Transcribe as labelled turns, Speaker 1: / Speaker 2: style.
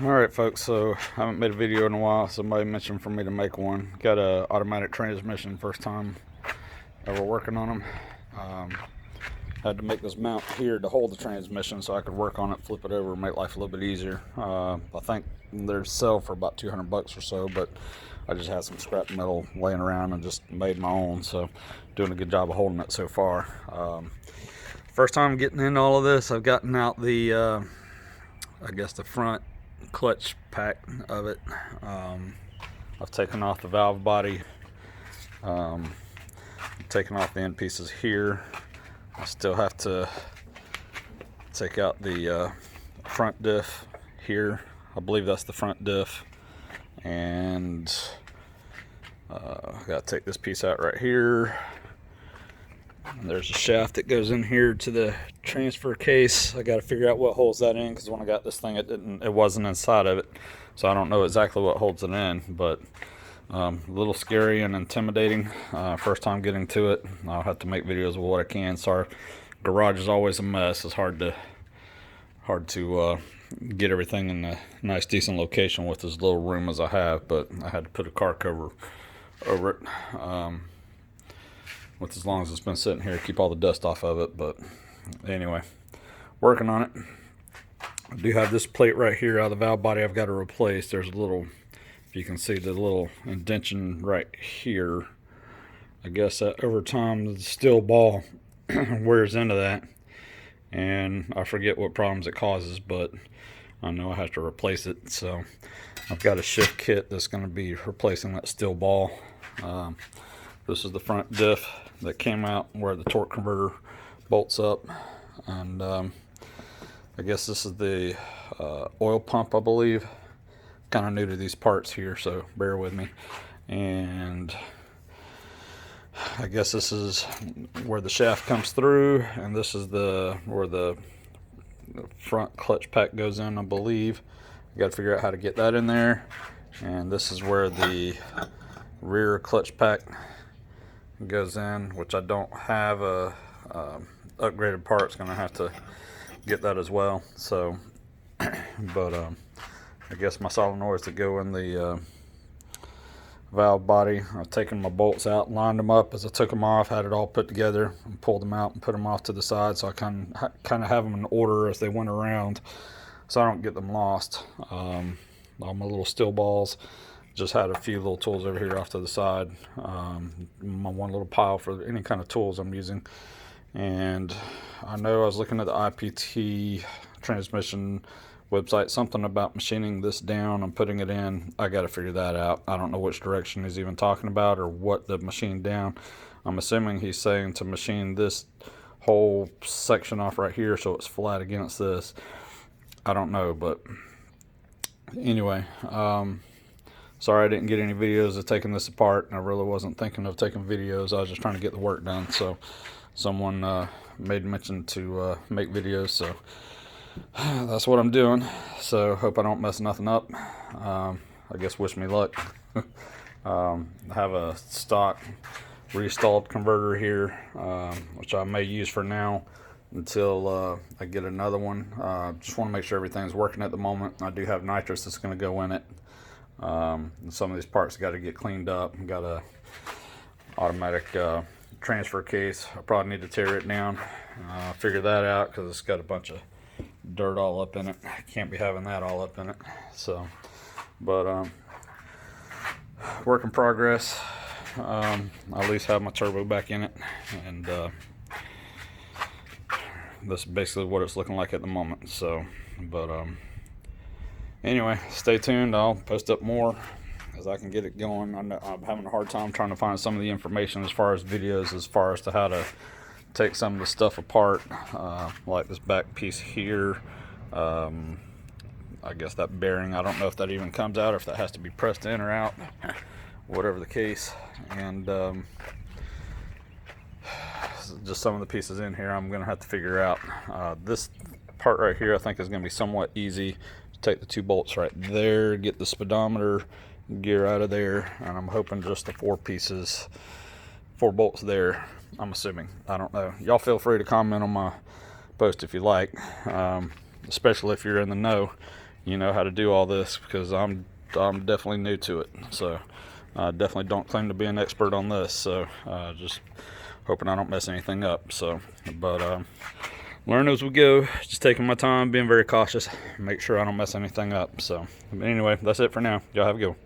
Speaker 1: Alright folks, so I haven't made a video in a while. Somebody mentioned for me to make one. Got a automatic transmission, first time ever working on them. Had to make this mount here to hold the transmission so I could work on it, flip it over, make life a little bit easier. I think they're sell for about 200 bucks or so, but I just had some scrap metal laying around and just made my own, so doing a good job of holding it so far. First time getting into all of this, I've gotten out the I guess the front clutch pack of it. I've taken off the valve body, taken off the end pieces here. I still have to take out the front diff here. I believe that's the front diff, and I gotta take this piece out right here. And there's a shaft that goes in here to the transfer case. I got to figure out what holds that in, because when I got this thing, it wasn't inside of it, so I don't know exactly what holds it in. But a little scary and intimidating. First time getting to it. I'll have to make videos of what I can. Sorry, garage is always a mess. It's hard to get everything in a nice, decent location with as little room as I have. But I had to put a car cover over it. With as long as it's been sitting here, keep all the dust off of it. But anyway, working on it. I do have this plate right here out of the valve body I've got to replace. There's a little, if you can see, the little indentation right here. I guess that over time the steel ball wears into that, and I forget what problems it causes, but I know I have to replace it. So I've got a shift kit that's going to be replacing that steel ball. This is the front diff that came out where the torque converter bolts up, and I guess this is the oil pump, I believe. Kind of new to these parts here, so bear with me. And I guess this is where the shaft comes through, and this is where the front clutch pack goes in, I believe. I got to figure out how to get that in there. And this is where the rear clutch pack goes in, which I don't have a upgraded part. It's gonna have to get that as well. So but I guess my solenoids that go in the valve body, I've taken my bolts out, lined them up as I took them off, had it all put together, and pulled them out and put them off to the side, so I kind of have them in order as they went around, so I don't get them lost. All my little steel balls. Just had a few little tools over here off to the side. My one little pile for any kind of tools I'm using. And I know I was looking at the IPT transmission website, something about machining this down and putting it in. I got to figure that out. I don't know which direction he's even talking about or what the machine down. I'm assuming he's saying to machine this whole section off right here so it's flat against this. I don't know, but anyway, sorry I didn't get any videos of taking this apart. I really wasn't thinking of taking videos. I was just trying to get the work done. So someone made mention to make videos, so that's what I'm doing. So hope I don't mess nothing up. I guess wish me luck. I have a stock restalled converter here, which I may use for now until I get another one. Just want to make sure everything's working at the moment. I do have nitrous that's going to go in it. Some of these parts got to get cleaned up. Got a automatic transfer case. I probably need to tear it down, figure that out, because it's got a bunch of dirt all up in it. Can't be having that all up in it. So but work in progress. I at least have my turbo back in it, and this is basically what it's looking like at the moment. So but anyway, stay tuned. I'll post up more as I can get it going. I'm having a hard time trying to find some of the information as far as videos, as far as to how to take some of the stuff apart, like this back piece here. I guess that bearing, I don't know if that even comes out or if that has to be pressed in or out, whatever the case. And just some of the pieces in here I'm gonna have to figure out. This part right here I think is gonna be somewhat easy. Take the two bolts right there, get the speedometer gear out of there, and I'm hoping just the four bolts there, I'm assuming. I don't know. Y'all feel free to comment on my post if you like, especially if you're in the know. you know how to do all this, because I'm definitely new to it. So I definitely don't claim to be an expert on this. So just hoping I don't mess anything up. So, but learn as we go. Just taking my time, being very cautious, make sure I don't mess anything up. So anyway, that's it for now. Y'all have a good one.